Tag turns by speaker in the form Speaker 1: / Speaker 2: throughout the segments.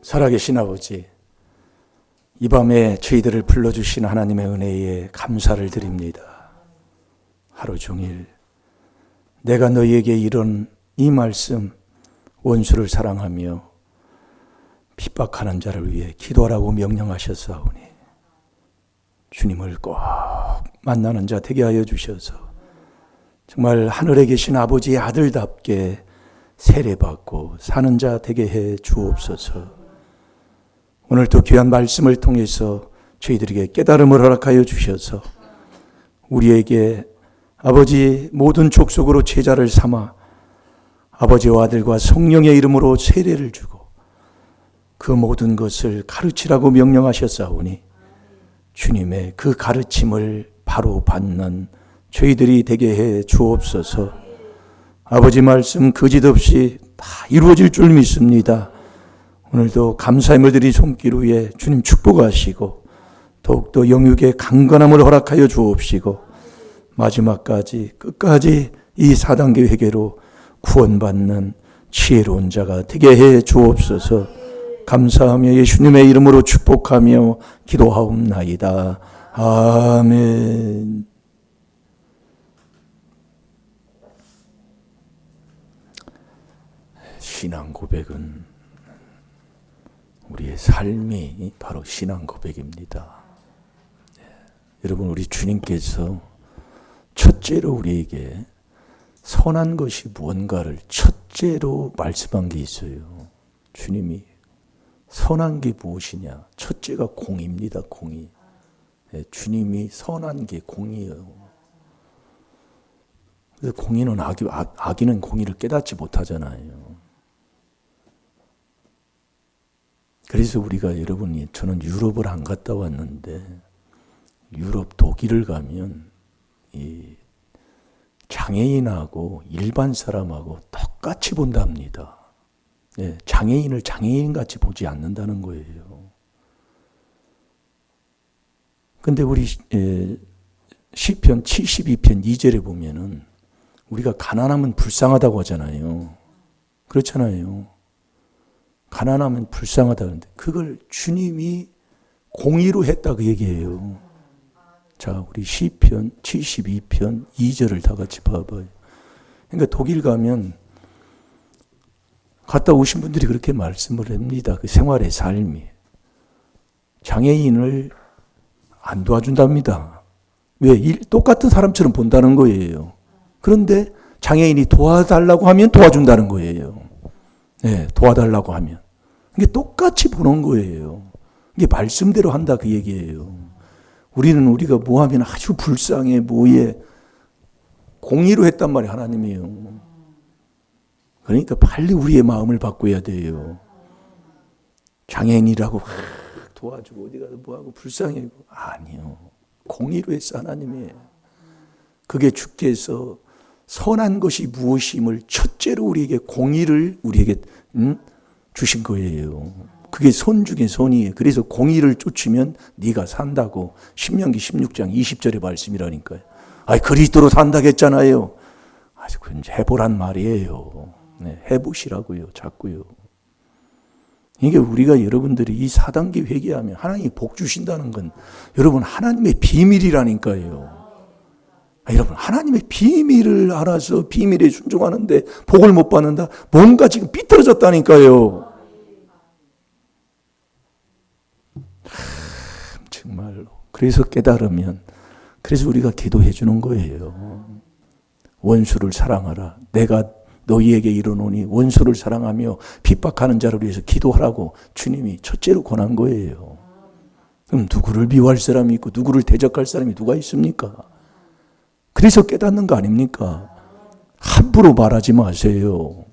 Speaker 1: 살아계신 아버지, 이 밤에 저희들을 불러주신 하나님의 은혜에 감사를 드립니다. 하루 종일 내가 너희에게 이런 이 말씀, 원수를 사랑하며 핍박하는 자를 위해 기도하라고 명령하셨사오니 주님을 꼭 만나는 자 되게 하여 주셔서 정말 하늘에 계신 아버지의 아들답게 세례받고 사는 자 되게 해 주옵소서. 오늘도 귀한 말씀을 통해서 저희들에게 깨달음을 허락하여 주셔서 우리에게 아버지 모든 족속으로 제자를 삼아 아버지와 아들과 성령의 이름으로 세례를 주고 그 모든 것을 가르치라고 명령하셨사오니 주님의 그 가르침을 바로 받는 저희들이 되게 해 주옵소서. 아버지 말씀 거짓없이 다 이루어질 줄 믿습니다. 오늘도 감사의 물들이 손길 위에 주님 축복하시고 더욱더 영육의 강건함을 허락하여 주옵시고 마지막까지 끝까지 이 4단계 회개로 구원받는 지혜로운 자가 되게 해 주옵소서. 감사하며 예수님의 이름으로 축복하며 기도하옵나이다. 아멘. 신앙 고백은 우리의 삶이 바로 신앙 고백입니다. 여러분, 우리 주님께서 첫째로 우리에게 선한 것이 무언가를 첫째로 말씀한 게 있어요. 주님이 선한 게 무엇이냐? 첫째가 공의입니다. 공의. 주님이 선한 게 공의예요. 그래서 공의는 악인은 공의를 깨닫지 못하잖아요. 그래서 우리가 여러분이 저는 유럽을 안 갔다 왔는데 유럽 독일을 가면 이 장애인하고 일반 사람하고 똑같이 본답니다. 장애인을 장애인같이 보지 않는다는 거예요. 근데 우리 시편 72편 2절에 보면은 우리가 가난하면 불쌍하다고 하잖아요. 그렇잖아요. 가난하면 불쌍하다는데 그걸 주님이 공의로 했다 그 얘기예요. 자, 우리 시편 72편 2절을 다 같이 봐봐요. 그러니까 독일 가면 갔다 오신 분들이 그렇게 말씀을 합니다. 그 생활의 삶이. 장애인을 안 도와준답니다. 왜? 똑같은 사람처럼 본다는 거예요. 그런데 장애인이 도와달라고 하면 도와준다는 거예요. 네, 도와달라고 하면. 이게 똑같이 보는 거예요. 이게 말씀대로 한다 그 얘기예요. 우리가 뭐 하면 아주 불쌍해, 뭐해. 공의로 했단 말이에요, 하나님이요. 그러니까 빨리 우리의 마음을 바꿔야 돼요. 장애인이라고 도와주고 어디 가서 뭐하고 불쌍해. 아니요. 공의로 했어, 하나님이. 그게 주께서 선한 것이 무엇임을 첫째로 우리에게 공의를 우리에게 주신 거예요. 그게 선 중에 선이에요. 그래서 공의를 쫓으면 네가 산다고 신명기 16장 20절의 말씀이라니까요. 그리스도로 산다겠잖아요. 그건 해보란 말이에요. 네, 해보시라고요. 자꾸요. 이게 우리가 여러분들이 이 4단계 회개하면 하나님이 복 주신다는 건 여러분 하나님의 비밀이라니까요. 여러분 하나님의 비밀을 알아서 비밀에 순종하는데 복을 못 받는다? 뭔가 지금 삐뚤어졌다니까요. 정말로. 그래서 깨달으면 그래서 우리가 기도해 주는 거예요. 원수를 사랑하라. 내가 너희에게 이르노니 원수를 사랑하며 핍박하는 자를 위해서 기도하라고 주님이 첫째로 권한 거예요. 그럼 누구를 미워할 사람이 있고 누구를 대적할 사람이 누가 있습니까? 그래서 깨닫는 거 아닙니까? 함부로 말하지 마세요.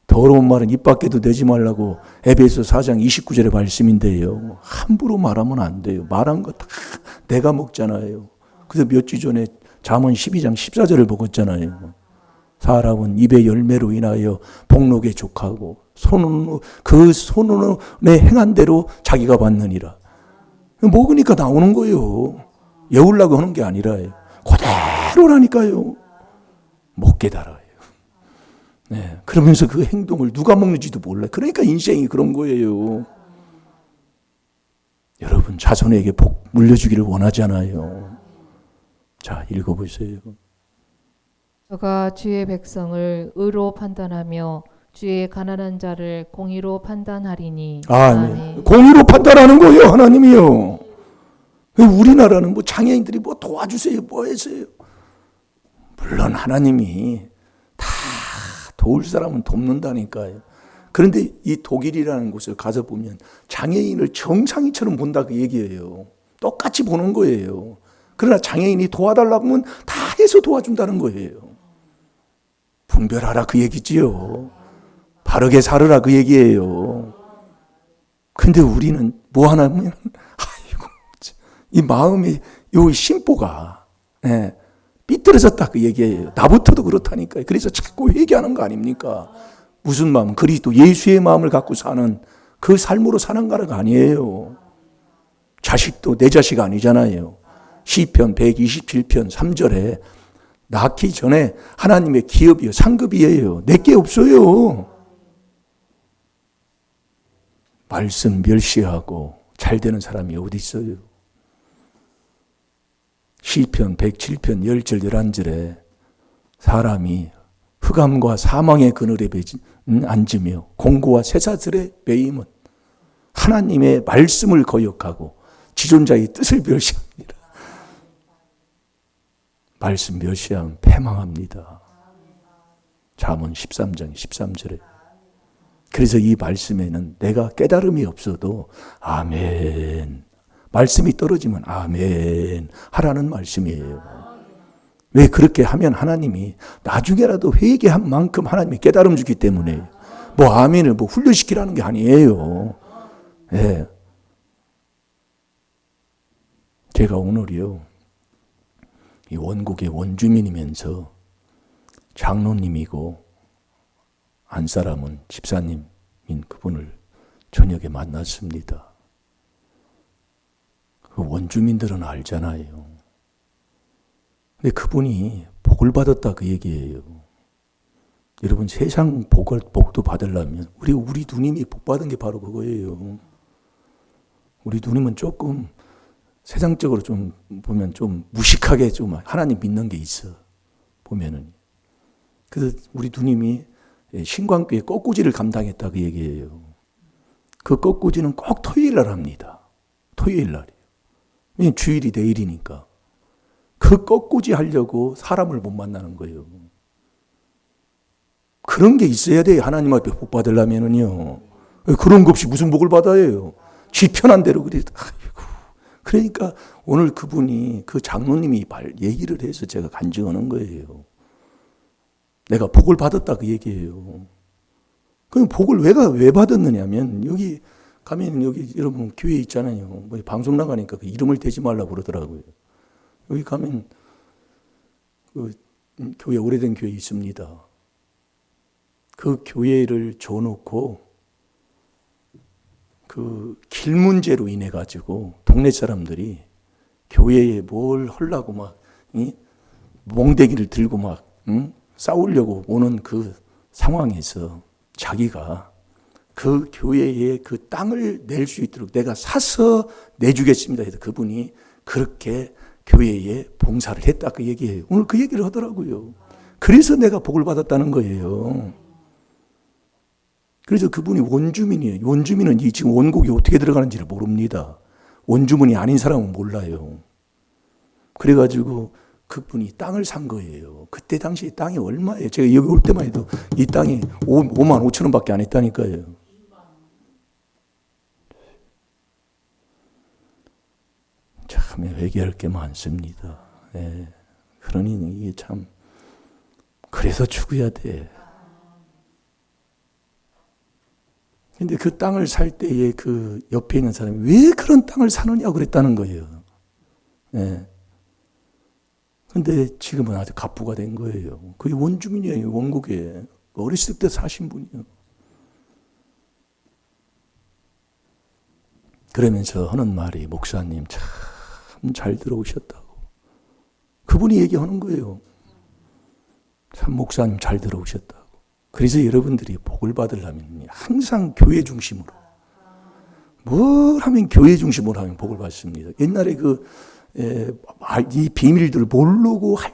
Speaker 1: 더러운 말은 입 밖에도 내지 말라고 에베소 4장 29절의 말씀인데요. 함부로 말하면 안 돼요. 말한 거 다 내가 먹잖아요. 그래서 몇 주 전에 잠언 12장 14절을 먹었잖아요. 사람은 입의 열매로 인하여 복록에 족하고 그 손으로 행한 대로 자기가 받느니라. 먹으니까 나오는 거예요. 외우려고 하는 게 아니라 그대로라니까요. 못 깨달아요. 네, 그러면서 그 행동을 누가 먹는지도 몰라요. 그러니까 인생이 그런 거예요. 여러분, 자손에게 복 물려주기를 원하잖아요. 자, 읽어보세요.
Speaker 2: 저가 주의 백성을 의로 판단하며 주의 가난한 자를 공의로 판단하리니.
Speaker 1: 아멘. 공의로 판단하는 거예요, 하나님이요. 우리나라는 뭐 장애인들이 뭐 도와주세요, 뭐 해서요. 물론 하나님이 다 도울 사람은 돕는다니까요. 그런데 이 독일이라는 곳을 가서 보면 장애인을 정상인처럼 본다 그 얘기예요. 똑같이 보는 거예요. 그러나 장애인이 도와달라고 하면 다 해서 도와준다는 거예요. 분별하라 그 얘기지요. 바르게 살으라 그 얘기예요. 근데 우리는 뭐 하냐면 아이고 이 마음의 요 심보가 삐뚤어졌다 그 얘기예요. 나부터도 그렇다니까요. 그래서 자꾸 회개하는 거 아닙니까? 무슨 마음? 그리스도 예수의 마음을 갖고 사는 그 삶으로 사는 거가 아니에요. 자식도 내 자식 아니잖아요. 시편 127편 3절에 낳기 전에 하나님의 기업이요 상급이에요. 내게 없어요. 말씀 멸시하고 잘 되는 사람이 어디 있어요? 시편 107편 10절 11절에 사람이 흑암과 사망의 그늘에 앉으며 공고와 쇠사슬에 매임은 하나님의 말씀을 거역하고 지존자의 뜻을 멸시합니다. 말씀 멸시하면 패망합니다. 잠언 13장 13절에. 그래서 이 말씀에는 내가 깨달음이 없어도 아멘. 말씀이 떨어지면 아멘 하라는 말씀이에요. 왜 그렇게 하면 하나님이 나중에라도 회개한 만큼 하나님이 깨달음 주기 때문에 뭐 아멘을 뭐 훈련시키라는 게 아니에요. 네. 제가 오늘이요. 이 원국의 원주민이면서 장로님이고 안사람은 집사님인 그분을 저녁에 만났습니다. 그 원주민들은 알잖아요. 근데 그분이 복을 받았다 그 얘기예요. 여러분 세상 복도 받으려면 우리 누님이 복 받은 게 바로 그거예요. 우리 누님은 조금 세상적으로 좀 보면 좀 무식하게 좀 하나님 믿는 게 있어. 보면은. 그래서 우리 누님이 신광교회 꽃꽂이를 감당했다 그 얘기예요. 그 꽃꽂이는 꼭 토요일 날 합니다. 토요일 날이에요. 주일이 내일이니까. 그 꽃꽂이 하려고 사람을 못 만나는 거예요. 그런 게 있어야 돼요. 하나님 앞에 복 받으려면은요. 그런 거 없이 무슨 복을 받아요. 지 편한 대로 그래. 아이고. 그러니까 오늘 그분이 그 장로님이 얘기를 해서 제가 간증하는 거예요. 내가 복을 받았다 그 얘기예요. 그럼 복을 왜 받았느냐면 여기 가면 여기 여러분 교회 있잖아요. 뭐 방송 나가니까 그 이름을 대지 말라고 그러더라고요. 여기 가면 그 교회 오래된 교회 있습니다. 그 교회를 줘놓고 그 길 문제로 인해 가지고 동네 사람들이 교회에 뭘 하려고 막 몽대기를 들고 막 싸우려고 오는 그 상황에서 자기가 그 교회에 그 땅을 낼 수 있도록 내가 사서 내주겠습니다 해서 그분이 그렇게 교회에 봉사를 했다 그 얘기예요. 오늘 그 얘기를 하더라고요. 그래서 내가 복을 받았다는 거예요. 그래서 그분이 원주민이에요. 원주민은 이 지금 원곡이 어떻게 들어가는지를 모릅니다. 원주민이 아닌 사람은 몰라요. 그래가지고 그분이 땅을 산 거예요. 그때 당시 땅이 얼마예요? 제가 여기 올 때만 해도 이 땅이 5만 5천 원밖에 안 했다니까요. 참 회개할 게 많습니다. 네. 그러니 이게 참 그래서 죽어야 돼. 근데 그 땅을 살 때에 그 옆에 있는 사람이 왜 그런 땅을 사느냐고 그랬다는 거예요. 네. 근데 지금은 아주 갑부가 된 거예요. 그게 원주민이에요, 원국에. 어렸을 때 사신 분이에요. 그러면서 하는 말이 목사님 참 잘 들어오셨다고. 그분이 얘기하는 거예요. 참 목사님 잘 들어오셨다고. 그래서 여러분들이 복을 받으려면 항상 교회 중심으로, 뭘 하면 교회 중심으로 하면 복을 받습니다. 옛날에 이 비밀들을 모르고 할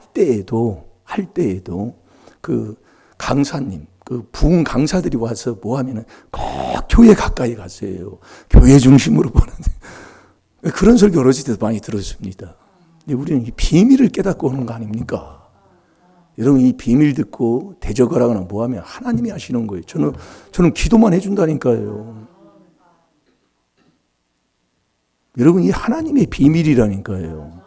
Speaker 1: 때에도 그 강사님, 그 부흥 강사들이 와서 뭐 하면은 꼭 교회 가까이 갔어요. 교회 중심으로 보는. 그런 설교 어렸을 때도 많이 들었습니다. 근데 우리는 이 비밀을 깨닫고 오는 거 아닙니까? 여러분, 이 비밀 듣고 대적하거나 뭐 하면 하나님이 하시는 거예요. 저는 기도만 해준다니까요. 여러분, 이 하나님의 비밀이라니까요.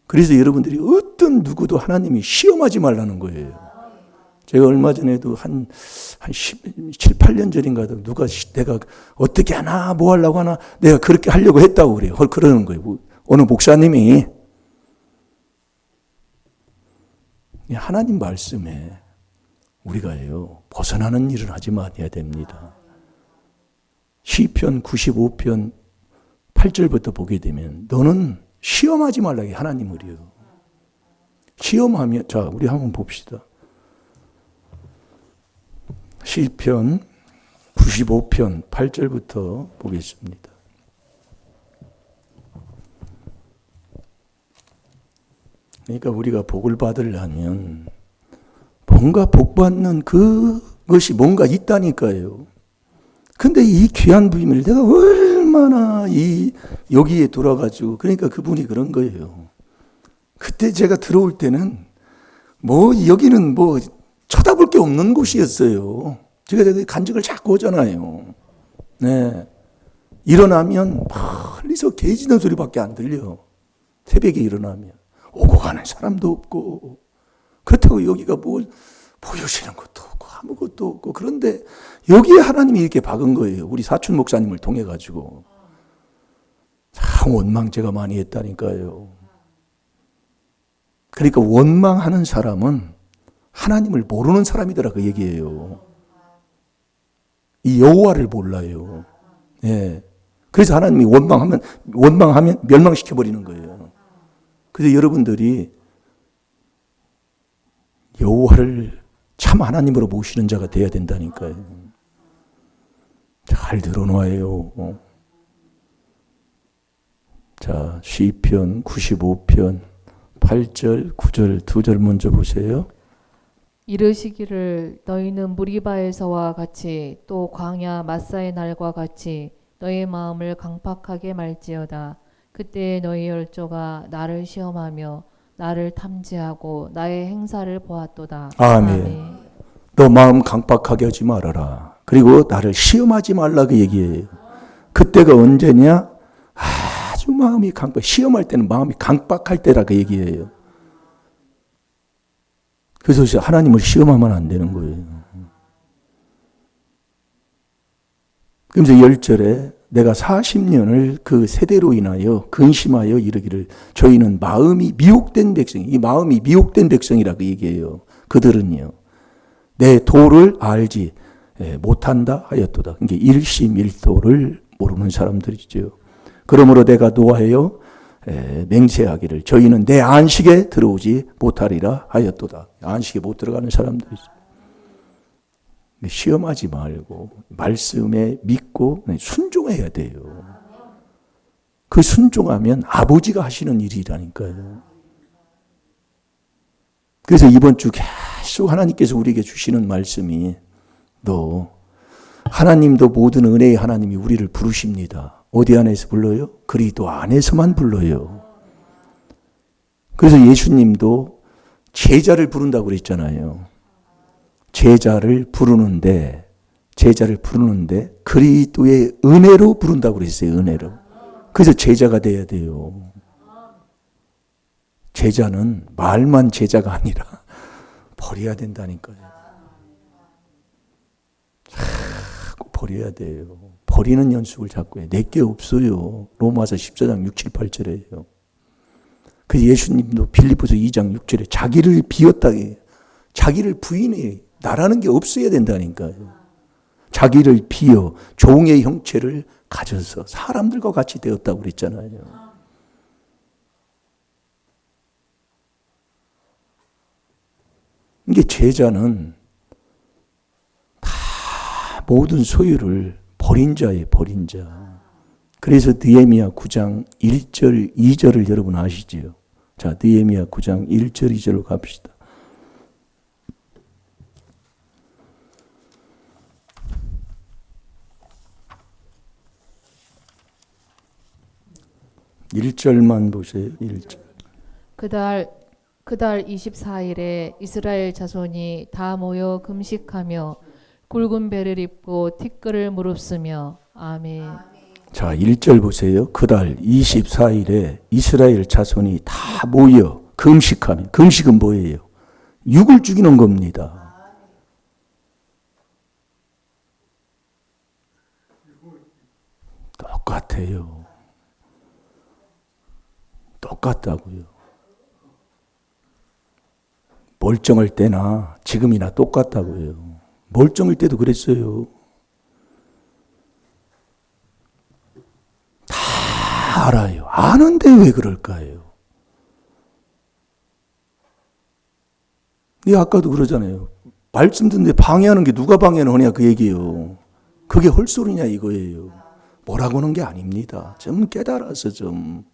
Speaker 1: 그래서 여러분들이 어떤 누구도 하나님이 시험하지 말라는 거예요. 제가 얼마 전에도 한 7, 8년 전인가 누가 내가 어떻게 하나 뭐 하려고 하나 내가 그렇게 하려고 했다고 그래요. 그러는 거예요. 어느 목사님이 하나님 말씀에 우리가요 벗어나는 일을 하지 말아야 됩니다. 시편 95편 8절부터 보게 되면 너는 시험하지 말라고 하나님을요. 시험하면 자 우리 한번 봅시다. 시편 95편 8절부터 보겠습니다. 그러니까 우리가 복을 받으려면 뭔가 복 받는 그것이 뭔가 있다니까요. 근데 이 귀한 부임을 내가 얼마나 여기에 돌아가지고 그러니까 그분이 그런 거예요. 그때 제가 들어올 때는 여기는 쳐다볼 게 없는 곳이었어요. 제가 간증을 자꾸 하잖아요. 네. 일어나면 멀리서 개 짖는 소리밖에 안 들려. 새벽에 일어나면. 오고 가는 사람도 없고. 그렇다고 여기가 보여지는 것도 없고 아무것도 없고. 그런데 여기에 하나님이 이렇게 박은 거예요. 우리 사촌 목사님을 통해 가지고. 참 원망 제가 많이 했다니까요. 그러니까 원망하는 사람은 하나님을 모르는 사람이더라 그 얘기예요. 이 여호와를 몰라요. 예. 그래서 하나님이 원망하면 멸망시켜 버리는 거예요. 그래서 여러분들이 여호와를 참 하나님으로 모시는 자가 돼야 된다니까요. 잘 들어놔요. 자, 시편 95편 8절, 9절, 2절 먼저 보세요.
Speaker 2: 이르시기를 너희는 무리바에서와 같이 또 광야 마사의 날과 같이 너희 마음을 강팍하게 말지어다. 그때 너희 열조가 나를 시험하며 나를 탐지하고 나의 행사를 보았도다.
Speaker 1: 아멘. 너 마음 강팍하게 하지 말아라. 그리고 나를 시험하지 말라 그 얘기예요. 그때가 언제냐? 아주 마음이 시험할 때는 마음이 강팍할 때라 그 얘기예요. 그래서 하나님을 시험하면 안 되는 거예요. 그래서 10절에 내가 40년을 그 세대로 인하여 근심하여 이르기를 저희는 마음이 미혹된 백성, 이 마음이 미혹된 백성이라고 얘기해요. 그들은요. 내 도를 알지 못한다 하였도다. 그러니까 일심일도를 모르는 사람들이죠. 그러므로 내가 노하여 맹세하기를 저희는 내 안식에 들어오지 못하리라 하였도다. 안식에 못 들어가는 사람들이죠. 시험하지 말고 말씀에 믿고 순종해야 돼요. 그 순종하면 아버지가 하시는 일이라니까요. 그래서 이번 주 계속 하나님께서 우리에게 주시는 말씀이 하나님도 모든 은혜의 하나님이 우리를 부르십니다. 어디 안에서 불러요? 그리스도 안에서만 불러요. 그래서 예수님도 제자를 부른다고 그랬잖아요. 제자를 부르는데 그리스도의 은혜로 부른다고 그랬어요. 은혜로. 그래서 제자가 돼야 돼요. 제자는 말만 제자가 아니라 버려야 된다니까요. 자꾸 버려야 돼요. 버리는 연습을 자꾸 해. 내게 없어요. 로마서 14장 6, 7, 8절에요. 그래서 예수님도 빌립보서 2장 6절에 자기를 비웠다 해요. 자기를 부인해. 나라는 게 없어야 된다니까요. 자기를 비어 종의 형체를 가져서 사람들과 같이 되었다고 그랬잖아요. 이게 제자는 모든 소유를 버린 자예요, 버린 자. 그래서 느헤미야 9장 1절, 2절을 여러분 아시지요? 자, 느헤미야 9장 1절, 2절로 갑시다. (1절만) 보세요. 1절.
Speaker 2: 그달 24일에 이스라엘 자손이 다 모여 금식하며 굵은 배를 입고 티끌을 무릅쓰며 아멘.
Speaker 1: 자, 1절 보세요. 그달 24일에 이스라엘 자손이 다 모여 금식하며, 금식은 뭐예요? 육을 죽이는 겁니다. 똑같아요. 똑같다고요. 멀쩡할 때나 지금이나 똑같다고요. 멀쩡할 때도 그랬어요. 다 알아요. 아는데 왜 그럴까요? 아까도 그러잖아요. 말씀 듣는데 방해하는 게 누가 방해를 하냐 그 얘기예요. 그게 헐소리냐 이거예요. 뭐라고 하는 게 아닙니다. 좀 깨달아서 좀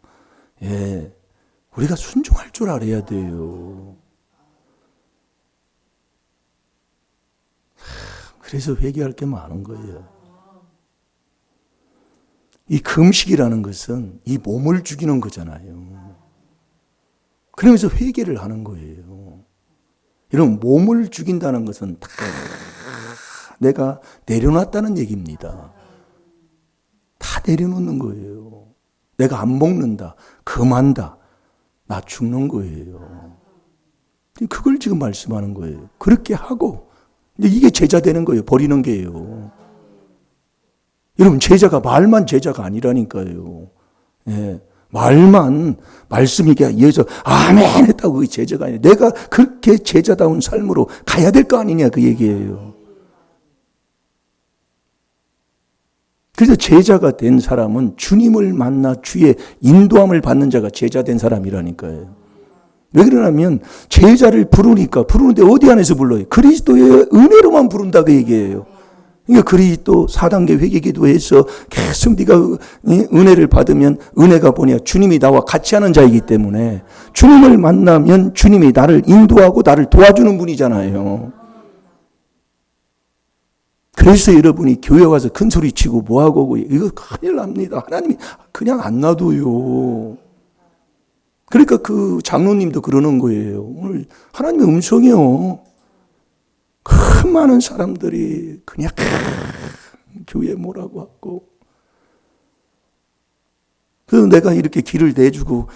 Speaker 1: 우리가 순종할 줄 알아야 돼요. 그래서 회개할 게 많은 거예요. 이 금식이라는 것은 이 몸을 죽이는 거잖아요. 그러면서 회개를 하는 거예요. 이런 몸을 죽인다는 것은 다 내가 내려놨다는 얘기입니다. 다 내려놓는 거예요. 내가 안 먹는다, 금한다, 나 죽는 거예요. 그걸 지금 말씀하는 거예요. 그렇게 하고 이게 제자 되는 거예요. 버리는 게요. 여러분 제자가 말만 제자가 아니라니까요. 말만 말씀이 이어서 아멘 했다고 그게 제자가 아니에요. 내가 그렇게 제자다운 삶으로 가야 될 거 아니냐 그 얘기예요. 그래서 제자가 된 사람은 주님을 만나 주의 인도함을 받는 자가 제자 된 사람이라니까요. 왜 그러냐면 제자를 부르는데 어디 안에서 불러요? 그리스도의 은혜로만 부른다 그 얘기예요. 그러니까 그리스도 4단계 회개기도에서 계속 네가 은혜를 받으면 은혜가 뭐냐? 주님이 나와 같이 하는 자이기 때문에 주님을 만나면 주님이 나를 인도하고 나를 도와주는 분이잖아요. 그래서 여러분이 교회 와서 큰 소리 치고 뭐하고 이거 큰일 납니다. 하나님이 그냥 안 놔둬요. 그러니까 그 장로님도 그러는 거예요. 오늘 하나님의 음성이요. 큰 많은 사람들이 그냥 교회에 뭐라고 하고 그래서 내가 이렇게 길을 내주고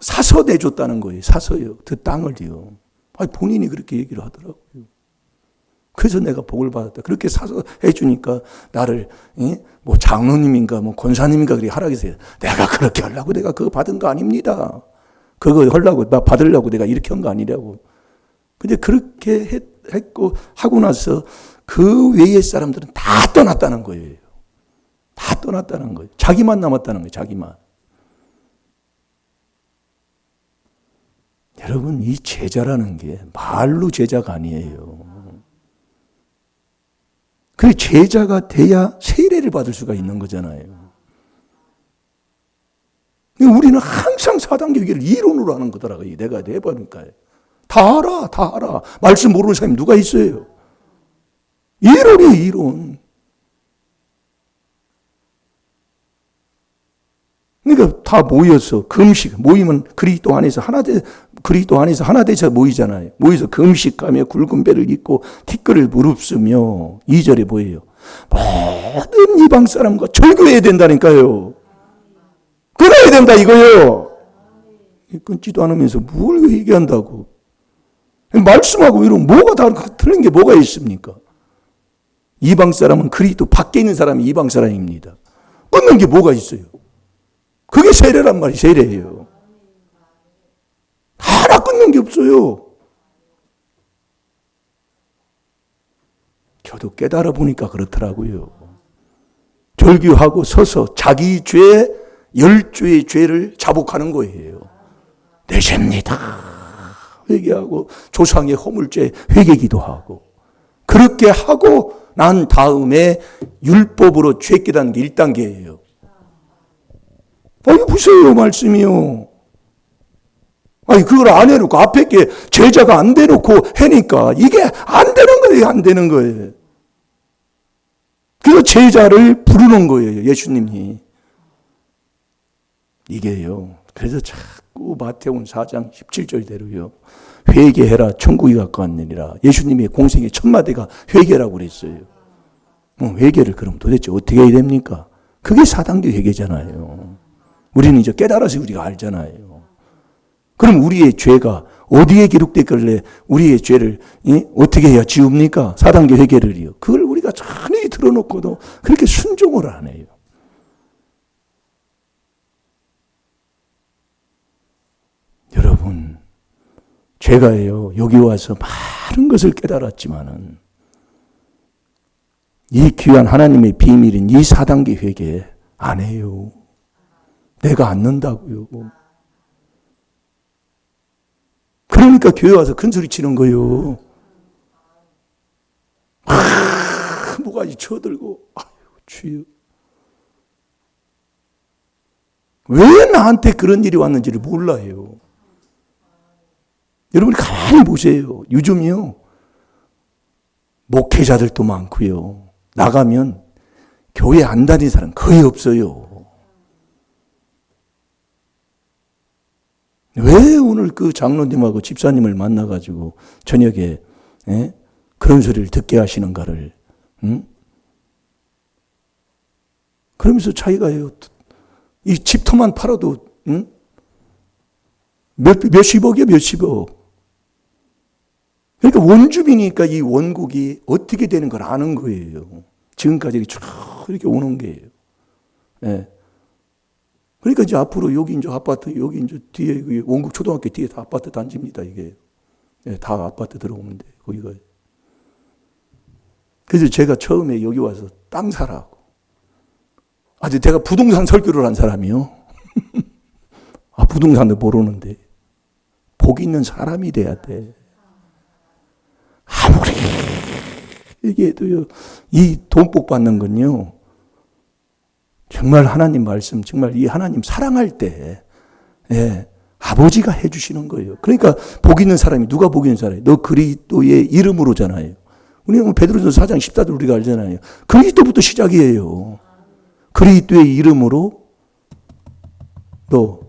Speaker 1: 사서 내줬다는 거예요. 사서요. 그 땅을요. 아니 본인이 그렇게 얘기를 하더라고요. 그래서 내가 복을 받았다. 그렇게 사서 해주니까 나를 뭐 장로님인가 뭐 권사님인가 그렇게 하라고 했어요. 내가 그렇게 하려고 내가 그거 받은 거 아닙니다. 그거 하려고 나 받으려고 내가 이렇게 한 거 아니라고. 근데 그렇게 했고 하고 나서 그 외의 사람들은 다 떠났다는 거예요. 다 떠났다는 거예요. 자기만 남았다는 거예요. 자기만. 여러분 이 제자라는 게 말로 제자가 아니에요. 그 제자가 돼야 세례를 받을 수가 있는 거잖아요. 우리는 항상 4단계 회개를 이론으로 하는 거더라고요. 내가 해보니까요. 다 알아. 말씀 모르는 사람이 누가 있어요? 이론이에요, 이론. 그러니까 다 모여서 금식, 모이면 그리스도 안에서 하나 돼서 모이잖아요. 모여서 금식하며 굵은 배를 입고 티끌을 무릅쓰며 2절에 뭐예요? 모든 이방 사람과 절교해야 된다니까요. 끊어야 된다 이거예요. 끊지도 않으면서 뭘 얘기한다고. 말씀하고 이런 뭐가 다 틀린 게 뭐가 있습니까? 이방 사람은 그리스도 밖에 있는 사람이 이방 사람입니다. 끊는 게 뭐가 있어요? 그게 세례란 말이 세례예요. 하나 끊는 게 없어요. 저도 깨달아 보니까 그렇더라고요. 절규하고 서서 자기 죄, 10조의 죄를 자복하는 거예요. 내 죄입니다. 회개하고 조상의 허물죄 회개기도 하고 그렇게 하고 난 다음에 율법으로 죄 깨닫는 게 1단계예요. 이거 보세요, 말씀이요. 아니, 그걸 안 해놓고, 앞에 게 제자가 안 대놓고 해니까, 이게 안 되는 거예요, 안 되는 거예요. 그래서 제자를 부르는 거예요, 예수님이. 이게요. 그래서 자꾸 마태복음 4장 17절대로요. 회개해라, 천국이 가까웠느니라. 예수님의 공생의 첫 마디가 회개라고 그랬어요. 회개를 그럼 도대체 어떻게 해야 됩니까? 그게 4단계 회개잖아요. 우리는 이제 깨달아서 우리가 알잖아요. 그럼 우리의 죄가 어디에 기록됐길래 우리의 죄를 어떻게 해야 지웁니까? 4단계 회개를요. 그걸 우리가 전히 들어놓고도 그렇게 순종을 안 해요. 여러분, 제가요, 여기 와서 많은 것을 깨달았지만은, 이 귀한 하나님의 비밀인 이 4단계 회개 안 해요. 내가 안 넣는다고요. 그러니까 교회 와서 큰 소리 치는 거예요. 뭐가지 쳐들고, 아유, 주여. 왜 나한테 그런 일이 왔는지를 몰라요. 여러분이 가만히 보세요. 요즘이요. 목회자들도 많고요. 나가면 교회 안 다니는 사람 거의 없어요. 왜 오늘 그 장로님하고 집사님을 만나가지고 저녁에 그런 소리를 듣게 하시는가를, 그러면서 자기가요, 이 집터만 팔아도 몇십억이요, 몇십억. 그러니까 원주민이니까 이 원국이 어떻게 되는 걸 아는 거예요. 지금까지 쭉 이렇게 오는 거예요. 예. 그러니까 이제 앞으로 여기 이제 아파트, 여기 이제 뒤에 원국 초등학교 뒤에 다 아파트 단지입니다, 이게. 예, 다 아파트 들어오는데, 거기가. 그래서 제가 처음에 여기 와서 땅 사라고. 아주 제가 부동산 설교를 한 사람이요. 부동산도 모르는데. 복 있는 사람이 돼야 돼. 아무리 얘기해도요, 이 돈복 받는 건요, 정말 하나님 말씀, 정말 이 하나님 사랑할 때, 아버지가 해주시는 거예요. 그러니까 복 있는 사람이, 누가 복 있는 사람이에요? 너 그리스도의 이름으로잖아요. 우리는 베드로전서 4장 14절 우리가 알잖아요. 그리스도부터 시작이에요. 그리스도의 이름으로 너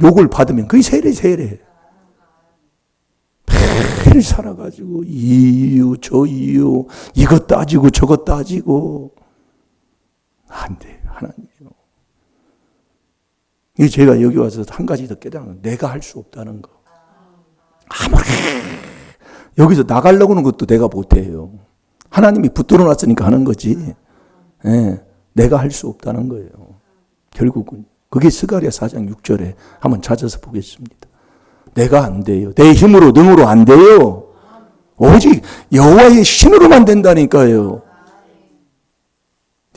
Speaker 1: 욕을 받으면 그게 세례. 매일 살아가지고 이유 저 이유 이것 따지고 저것 따지고 안 돼요. 하나님이요. 이 제가 여기 와서 한 가지 더 깨달은 건 내가 할 수 없다는 거. 아무리 여기서 나가려고 하는 것도 내가 못해요. 하나님이 붙들어 놨으니까 하는 거지. 내가 할 수 없다는 거예요. 결국은 그게 스가랴 4장 6절에 한번 찾아서 보겠습니다. 내가 안 돼요. 내 힘으로 능으로 안 돼요. 오직 여호와의 신으로만 된다니까요.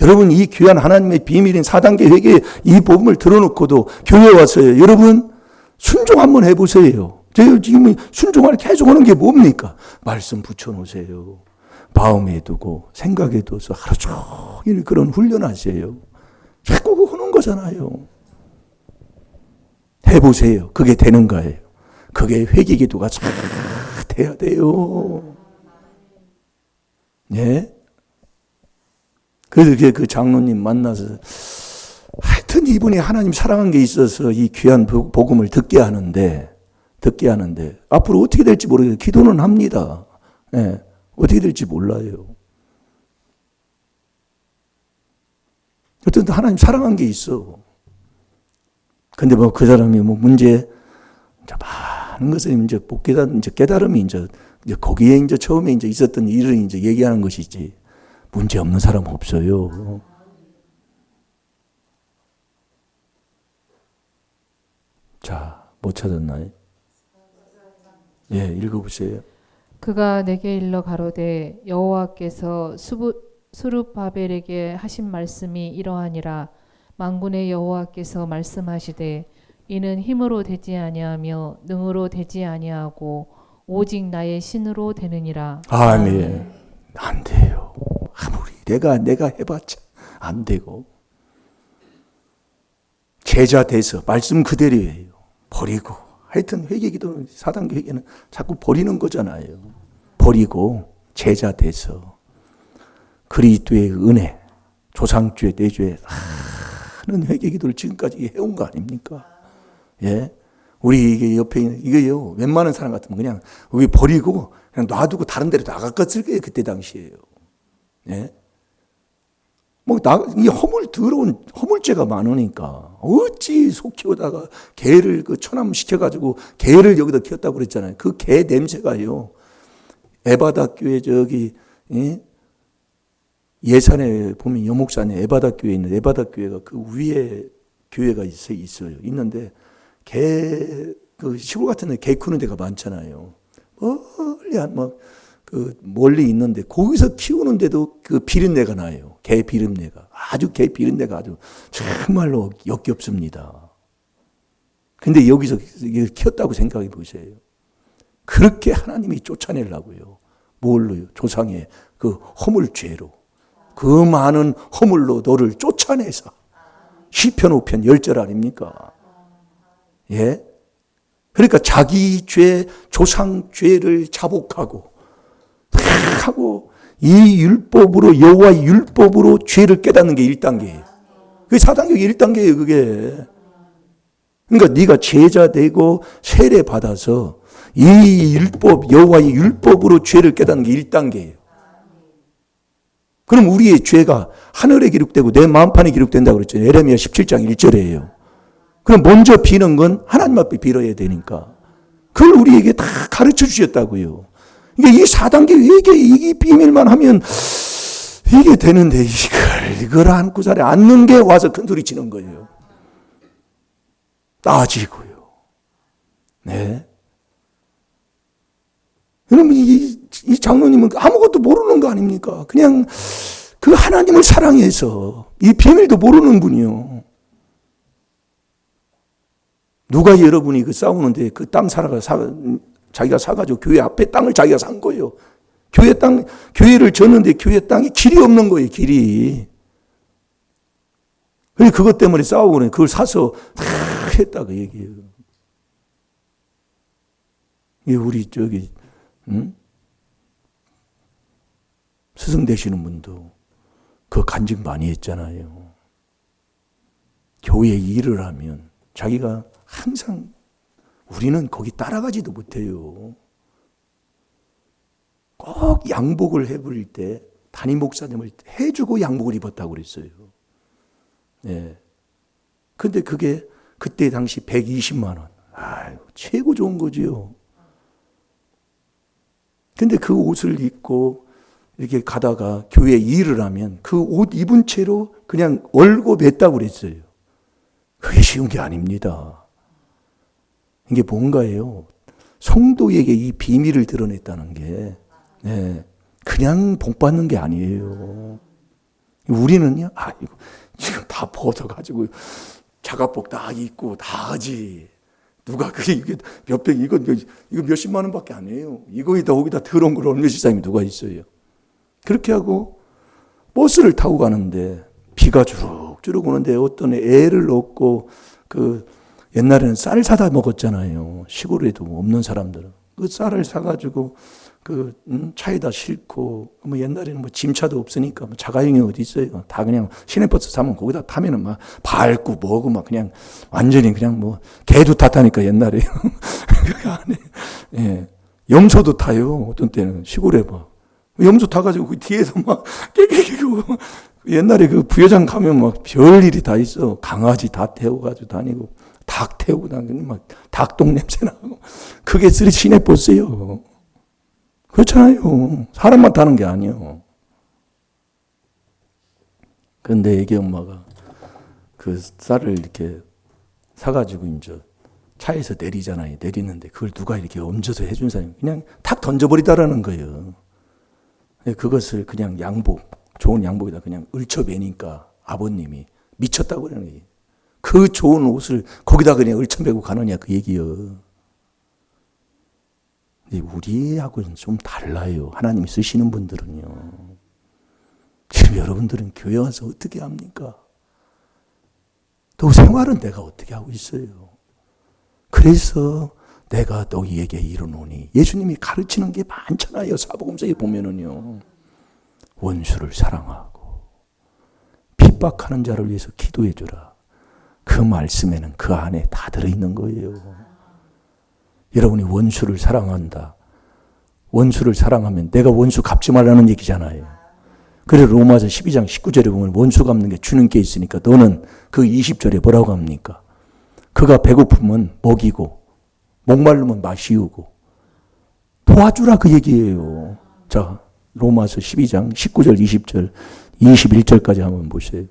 Speaker 1: 여러분, 이 귀한 하나님의 비밀인 4단계 회개 이 복음을 들어놓고도 교회에 와서요. 여러분 순종 한번 해보세요. 제가 지금 순종을 계속 하는 게 뭡니까? 말씀 붙여놓으세요. 마음에 두고 생각에 둬서 하루 종일 그런 훈련하세요. 자꾸 그거 하는 거잖아요. 해보세요. 그게 되는 거예요. 그게 회개 기도가 잘 돼야 돼요. 예? 그래서 그 장로님 만나서 하여튼 이분이 하나님 사랑한 게 있어서 이 귀한 복음을 듣게 하는데 앞으로 어떻게 될지 모르겠어요. 기도는 합니다. 예. 어떻게 될지 몰라요. 어쨌든 하나님 사랑한 게 있어. 근데 뭐 그 사람이 뭐 문제 이제 많은 것을 이제 못 깨달음이 이제 거기에 이제 처음에 이제 있었던 일을 이제 얘기하는 것이지 문제 없는 사람 없어요. 자, 못 찾았나요? 예, 읽어보세요.
Speaker 2: 그가 내게 일러 가로되 여호와께서 스룹바벨에게 하신 말씀이 이러하니라. 만군의 여호와께서 말씀하시되 이는 힘으로 되지 아니하며 능으로 되지 아니하고 오직 나의 신으로 되느니라.
Speaker 1: 아멘. 안 돼요. 아무리 내가 해봤자 안 되고. 제자 돼서 말씀 그대로예요. 버리고. 하여튼 회개기도는 4단계 회개는 자꾸 버리는 거잖아요. 버리고 제자 돼서 그리스도의 은혜, 조상죄, 내죄 많은 회개기도를 지금까지 해온 거 아닙니까? 예, 우리 이게 옆에 있는 이게요. 웬만한 사람 같으면 그냥 여기 버리고 그냥 놔두고 다른 데로 나갔을 거예요. 그때 당시에요. 예. 이 더러운 허물죄가 많으니까 어찌 속 키우다가 개를 그 천암 시켜가지고 개를 여기다 키웠다고 그랬잖아요. 그 개 냄새가요. 에바다 교회 저기 예산에 보면 여목산에 에바다 교회 있는 에바다 교회가 그 위에 교회가 있어요. 있는데 그 시골 같은 데 개 크는 데가 많잖아요. 멀리 있는데 거기서 키우는데도 그 비린내가 나요. 개 비린내가. 개 비린내가 아주 정말로 역겹습니다. 근데 여기서 키웠다고 생각해 보세요. 그렇게 하나님이 쫓아내려고요. 뭘로요? 조상의 그 허물죄로. 그 많은 허물로 너를 쫓아내서. 시편 5편 10절 아닙니까? 예? 그러니까 자기 죄, 조상 죄를 자복하고 이 율법으로 여호와의 율법으로 죄를 깨닫는 게 1단계예요. 그게 4단계 1단계예요, 그게. 그러니까 네가 제자 되고 세례 받아서 이 율법 여호와의 율법으로 죄를 깨닫는 게 1단계예요. 그럼 우리의 죄가 하늘에 기록되고 내 마음판에 기록된다고 그랬죠. 예레미야 17장 1절이에요. 그럼 먼저 비는 건 하나님 앞에 빌어야 되니까. 그걸 우리에게 다 가르쳐 주셨다고요. 그러니까 이 4단계 회개 이 비밀만 하면 이게 되는데 이걸 안고 살에 앉는 게 와서 큰 소리 치는 거예요. 따지고요. 네. 그러면 이 장로님은 아무것도 모르는 거 아닙니까? 그냥 그 하나님을 사랑해서 이 비밀도 모르는 분이요. 누가 여러분이 그 싸우는데 그 땅 자기가 사가지고 교회 앞에 땅을 자기가 산 거예요. 교회를 졌는데 교회 땅에 길이 없는 거예요, 길이. 그것 때문에 싸우고 그걸 사서 다 했다고 얘기해요. 우리 스승 되시는 분도 그 간증 많이 했잖아요. 교회 일을 하면 자기가 항상 우리는 거기 따라가지도 못해요. 꼭 양복을 해버릴 때 담임 목사님을 해주고 양복을 입었다고 그랬어요. 네. 근데 그게 그때 당시 120만 원. 최고 좋은 거지요. 근데 그 옷을 입고 이렇게 가다가 교회 일을 하면 그 옷 입은 채로 그냥 월급 냈다고 그랬어요. 그게 쉬운 게 아닙니다. 이게 뭔가예요? 성도에게 이 비밀을 드러냈다는 게 그냥 복 받는 게 아니에요. 우리는요, 이거 지금 다 벗어가지고 자가복 다 입고 다 하지. 누가 이게 몇백 이거 몇십만 원밖에 안 해요. 거기다 더러운 걸 얼마씩 사람이 누가 있어요? 그렇게 하고 버스를 타고 가는데 비가 주룩주룩 오는데 어떤 애를 얻고 옛날에는 쌀 사다 먹었잖아요. 시골에도 없는 사람들은. 그 쌀을 사가지고 차에다 싣고, 옛날에는 짐차도 없으니까 자가용이 어디 있어요. 다 그냥 시내버스 사면 거기다 타면은 막 밟고 뭐고 막 그냥 완전히 그냥 개도 탔다니까 옛날에. 그 안에. 예. 염소도 타요. 어떤 때는 시골에 염소 타가지고 그 뒤에서 막 깨깨깨고. 옛날에 그 부여장 가면 막 별일이 다 있어. 강아지 다 태워가지고 다니고. 닭 태우고 다니면 막 닭똥 냄새 나고. 그게 시내버스예요. 그렇잖아요. 사람만 타는 게 아니에요. 그런데 애기 엄마가 그 쌀을 이렇게 사가지고 이제 차에서 내리잖아요. 내리는데 그걸 누가 이렇게 얹어서 해준 사람이 그냥 탁 던져버리다라는 거예요. 그것을 그냥 좋은 양복에다 그냥 읊혀매니까 아버님이 미쳤다고 그러는 거예요. 그 좋은 옷을 거기다 그냥 읊혀매고 가느냐 그 얘기요. 우리하고는 좀 달라요. 하나님이 쓰시는 분들은요. 그리고 여러분들은 교회 와서 어떻게 합니까? 또 생활은 내가 어떻게 하고 있어요? 그래서 내가 너희에게 이르노니, 예수님이 가르치는 게 많잖아요. 사복음서에 보면은요. 원수를 사랑하고 핍박하는 자를 위해서 기도해 주라. 그 말씀에는 그 안에 다 들어있는 거예요. 여러분이 원수를 사랑한다. 원수를 사랑하면 내가 원수 갚지 말라는 얘기잖아요. 그래서 로마서 12장 19절에 보면 원수 갚는 게 주는 게 있으니까 너는 그 20절에 뭐라고 합니까? 그가 배고프면 먹이고 목마르면 마시우고 도와주라 그 얘기예요. 자, 로마서 12장 19절 20절 21절까지 한번 보세요.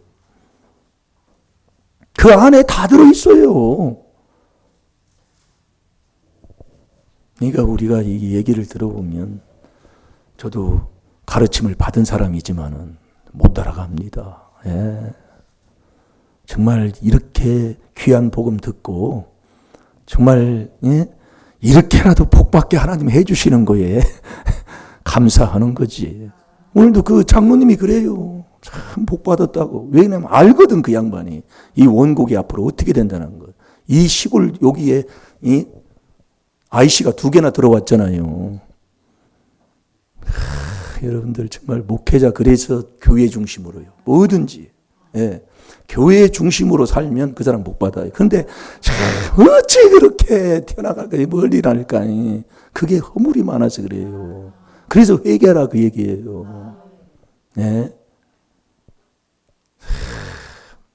Speaker 1: 그 안에 다 들어있어요. 그러니까 우리가 이 얘기를 들어보면 저도 가르침을 받은 사람이지만은 못 따라갑니다. 예. 정말 이렇게 귀한 복음 듣고 정말 이렇게라도 복받게 하나님 해주시는 거에 감사하는 거지. 오늘도 그 장로님이 그래요. 참 복받았다고. 왜냐면 알거든 그 양반이. 이 원곡이 앞으로 어떻게 된다는 거. 이 시골 여기에 이 IC가 2개나 들어왔잖아요. 여러분들 정말 목회자 그래서 교회 중심으로요. 뭐든지. 예. 교회 중심으로 살면 그 사람 복 받아요. 그런데 어찌 그렇게 태어나갈까 멀리 날까니. 그게 허물이 많아서 그래요. 그래서 회개하라 그 얘기예요. 예.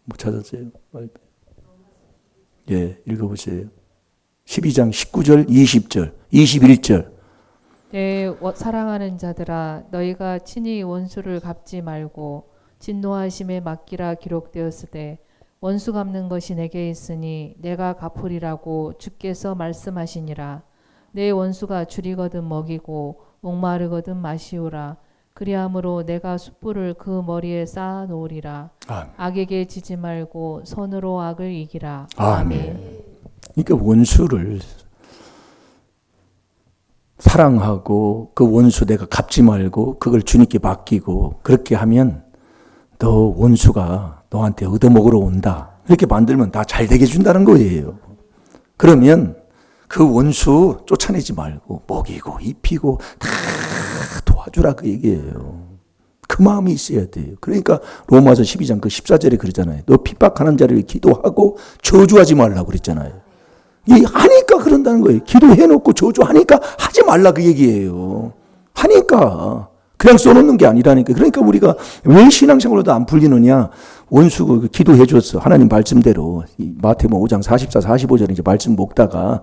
Speaker 1: 못 찾았어요? 예, 읽어보세요. 12장 19절, 20절, 21절.
Speaker 2: 내 사랑하는 자들아, 너희가 친히 원수를 갚지 말고 진노하심에 맡기라 기록되었으되 원수 갚는 것이 내게 있으니 내가 갚으리라고 주께서 말씀하시니라. 내 원수가 줄이거든 먹이고 목마르거든 마시우라. 그리함으로 내가 숯불을 그 머리에 쌓아 놓으리라. 악에게 지지 말고 선으로 악을 이기라.
Speaker 1: 아멘. 그러니까 원수를 사랑하고 그 원수 내가 갚지 말고 그걸 주님께 맡기고 그렇게 하면 너 원수가 너한테 얻어먹으러 온다. 이렇게 만들면 다 잘 되게 준다는 거예요. 그러면 그 원수 쫓아내지 말고 먹이고 입히고 다 도와주라 그 얘기예요. 그 마음이 있어야 돼요. 그러니까 로마서 12장 그 14절에 그러잖아요. 너 핍박하는 자를 기도하고 저주하지 말라고 그랬잖아요. 하니까 그런다는 거예요. 기도해놓고 저주하니까 하지 말라 그 얘기예요. 하니까 그냥 써놓는 게 아니라니까. 그러니까 우리가 왜 신앙생활로도 안 풀리느냐. 원수 기도해 줬어. 하나님 말씀대로. 마태복음 5장 44, 45절에 이제 말씀 먹다가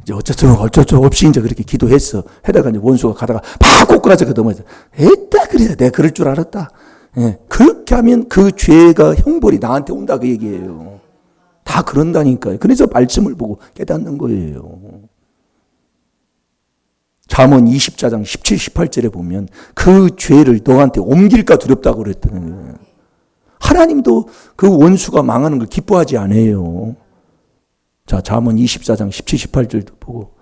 Speaker 1: 이제 어쩔 수 없이 이제 그렇게 기도했어. 해다가 이제 원수가 가다가 팍 꼬꾸라져 그 넘어져. 에따 그래 내가 그럴 줄 알았다. 예. 그렇게 하면 그 죄가 형벌이 나한테 온다 그 얘기예요. 다 그런다니까요. 그래서 말씀을 보고 깨닫는 거예요. 잠언 24장 17, 18절에 보면 그 죄를 너한테 옮길까 두렵다고 그랬다는 거예요. 하나님도 그 원수가 망하는 걸 기뻐하지 않아요. 자, 잠언 24장 17, 18절도 보고.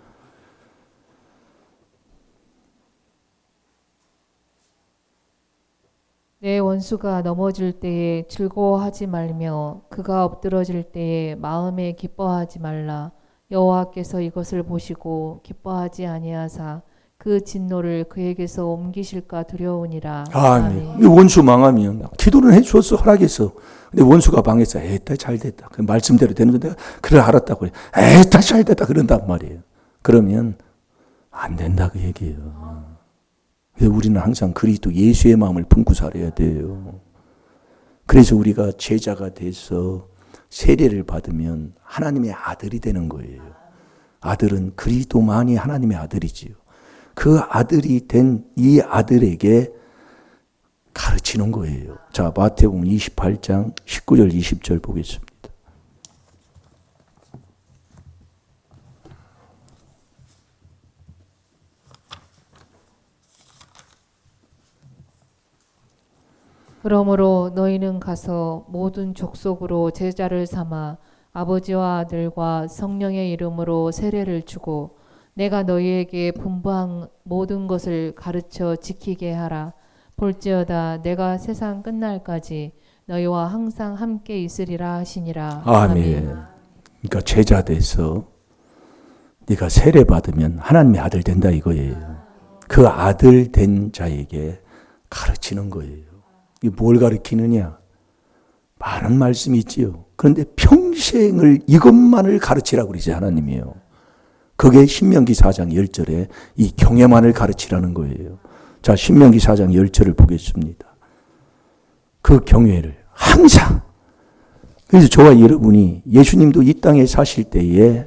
Speaker 2: 내 원수가 넘어질 때에 즐거워하지 말며 그가 엎드러질 때에 마음에 기뻐하지 말라. 여호와께서 이것을 보시고 기뻐하지 아니하사 그 진노를 그에게서 옮기실까 두려우니라.
Speaker 1: 아멘. 원수 망하면 기도는 해줬어, 허락했어. 근데 원수가 망했어. 에따 잘 됐다. 그 말씀대로 되는데 내가 그래 알았다고 그래. 에따 잘 됐다 그런단 말이에요. 그러면 안 된다 그 얘기예요. 그래서 우리는 항상 그리스도 예수의 마음을 품고 살아야 돼요. 그래서 우리가 제자가 돼서 세례를 받으면 하나님의 아들이 되는 거예요. 아들은 그리스도만이 하나님의 아들이지요. 그 아들이 된 이 아들에게 가르치는 거예요. 자, 마태복음 28장 19절 20절 보겠습니다.
Speaker 2: 그러므로 너희는 가서 모든 족속으로 제자를 삼아 아버지와 아들과 성령의 이름으로 세례를 주고 내가 너희에게 분부한 모든 것을 가르쳐 지키게 하라. 볼지어다 내가 세상 끝날까지 너희와 항상 함께 있으리라 하시니라.
Speaker 1: 아멘. 그러니까 제자 돼서 네가 세례 받으면 하나님의 아들 된다 이거예요. 그 아들 된 자에게 가르치는 거예요. 이게 뭘 가르치느냐? 많은 말씀이 있지요. 그런데 평생을 이것만을 가르치라고 그러지 하나님이에요. 그게 신명기 4장 10절에 이 경외만을 가르치라는 거예요. 자, 신명기 4장 10절을 보겠습니다. 그 경외를 항상. 그래서 저와 여러분이 예수님도 이 땅에 사실 때에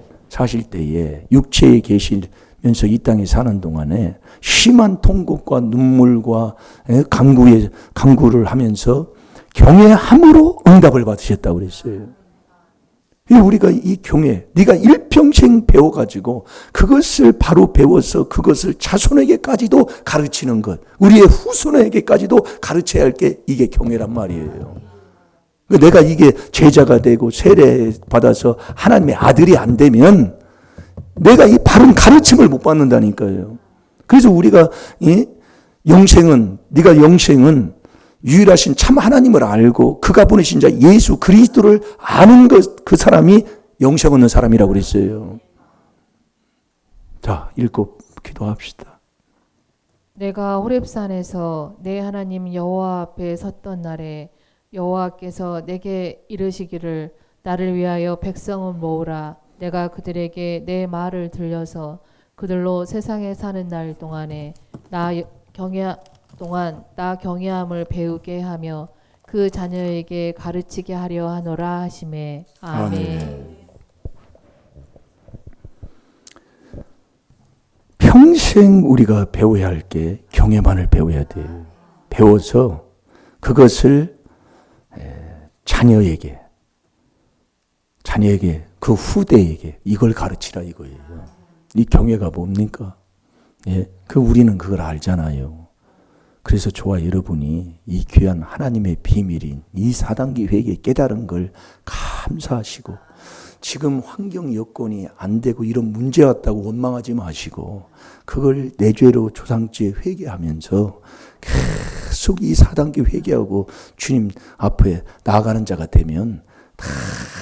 Speaker 1: 육체에 계시면서 이 땅에 사는 동안에 심한 통곡과 눈물과 간구를 하면서 경외함으로 응답을 받으셨다고 그랬어요. 우리가 이 경외, 네가 일평생 배워가지고 그것을 바로 배워서 그것을 자손에게까지도 가르치는 것, 우리의 후손에게까지도 가르쳐야 할 게 이게 경외란 말이에요. 내가 이게 제자가 되고 세례 받아서 하나님의 아들이 안 되면 내가 이 바른 가르침을 못 받는다니까요. 그래서 우리가 네가 영생은 유일하신 참 하나님을 알고 그가 보내신 자 예수 그리스도를 아는 그 사람이 영생 얻는 사람이라고 그랬어요. 자, 읽고 기도합시다.
Speaker 2: 내가 호렙산에서 내 하나님 여호와 앞에 섰던 날에 여호와께서 내게 이르시기를 나를 위하여 백성을 모으라. 내가 그들에게 내 말을 들려서 그들로 세상에 사는 날 동안에 나 경외함을 배우게 하며 그 자녀에게 가르치게 하려 하노라 하시매. 아멘.
Speaker 1: 평생 우리가 배워야 할 게 경외만을 배워야 돼요. 배워서 그것을 자녀에게 그 후대에게 이걸 가르치라 이거예요. 이 경외가 뭡니까? 우리는 그걸 알잖아요. 그래서 저와 여러분이 이 귀한 하나님의 비밀인 이 4단계 회개 깨달은 걸 감사하시고 지금 환경 여건이 안 되고 이런 문제 왔다고 원망하지 마시고 그걸 내 죄로 조상죄 회개하면서 계속 이 4단계 회개하고 주님 앞에 나아가는 자가 되면 다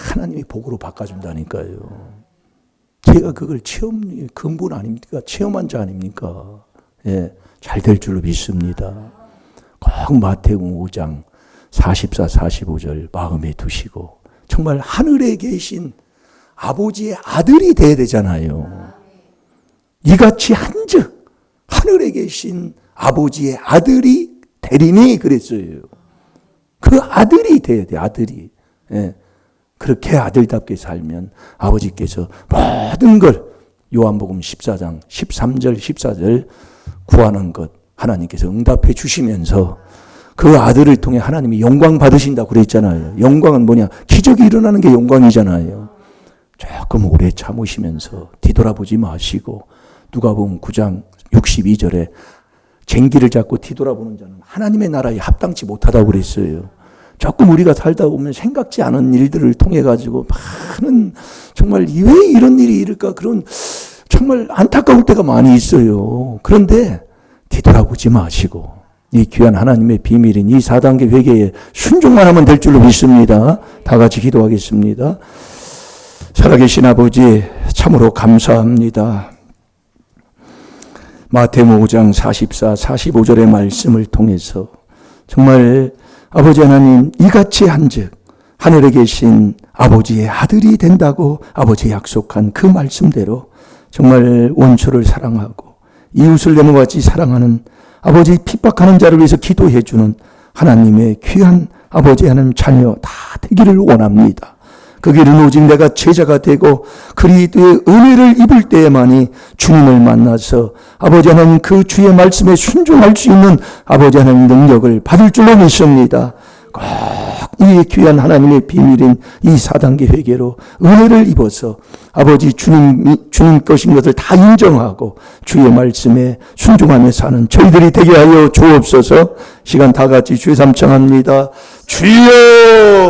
Speaker 1: 하나님이 복으로 바꿔준다니까요. 제가 그걸 근본 아닙니까? 체험한 자 아닙니까? 잘 될 줄로 믿습니다. 꼭 마태복음 5장 44, 45절 마음에 두시고 정말 하늘에 계신 아버지의 아들이 돼야 되잖아요. 이같이 한즉 하늘에 계신 아버지의 아들이 되리니 그랬어요. 그 아들이 돼야 돼, 아들이. 그렇게 아들답게 살면 아버지께서 모든 걸 요한복음 14장 13절 14절 구하는 것 하나님께서 응답해 주시면서 그 아들을 통해 하나님이 영광 받으신다고 그랬잖아요. 영광은 뭐냐? 기적이 일어나는 게 영광이잖아요. 조금 오래 참으시면서 뒤돌아보지 마시고 누가복음 9장 62절에 쟁기를 잡고 뒤돌아보는 자는 하나님의 나라에 합당치 못하다고 그랬어요. 조금 우리가 살다 보면 생각지 않은 일들을 통해 가지고 많은 정말 왜 이런 일이 일을까 그런 정말 안타까울 때가 많이 있어요. 그런데 뒤돌아보지 마시고 이 귀한 하나님의 비밀인 이 4단계 회개에 순종만 하면 될 줄로 믿습니다. 다 같이 기도하겠습니다. 살아계신 아버지 참으로 감사합니다. 마태복음 5장 44, 45절의 말씀을 통해서 정말 아버지 하나님 이같이 한즉 하늘에 계신 아버지의 아들이 된다고 아버지 약속한 그 말씀대로 정말 원수를 사랑하고 이웃을 내 몸같이 사랑하는 아버지 핍박하는 자를 위해서 기도해 주는 하나님의 귀한 아버지 하나님 자녀 다 되기를 원합니다. 그 길은 오직 내가 제자가 되고 그리스도의 은혜를 입을 때에만이 주님을 만나서 아버지 하나님 그 주의 말씀에 순종할 수 있는 아버지 하나님 능력을 받을 줄로 믿습니다. 꼭 이 귀한 하나님의 비밀인 이 4단계 회개로 은혜를 입어서 아버지 주님 것인 것을 다 인정하고 주의 말씀에 순종하며 사는 저희들이 되게 하여 주옵소서. 시간 다 같이 주의 삼창합니다. 주여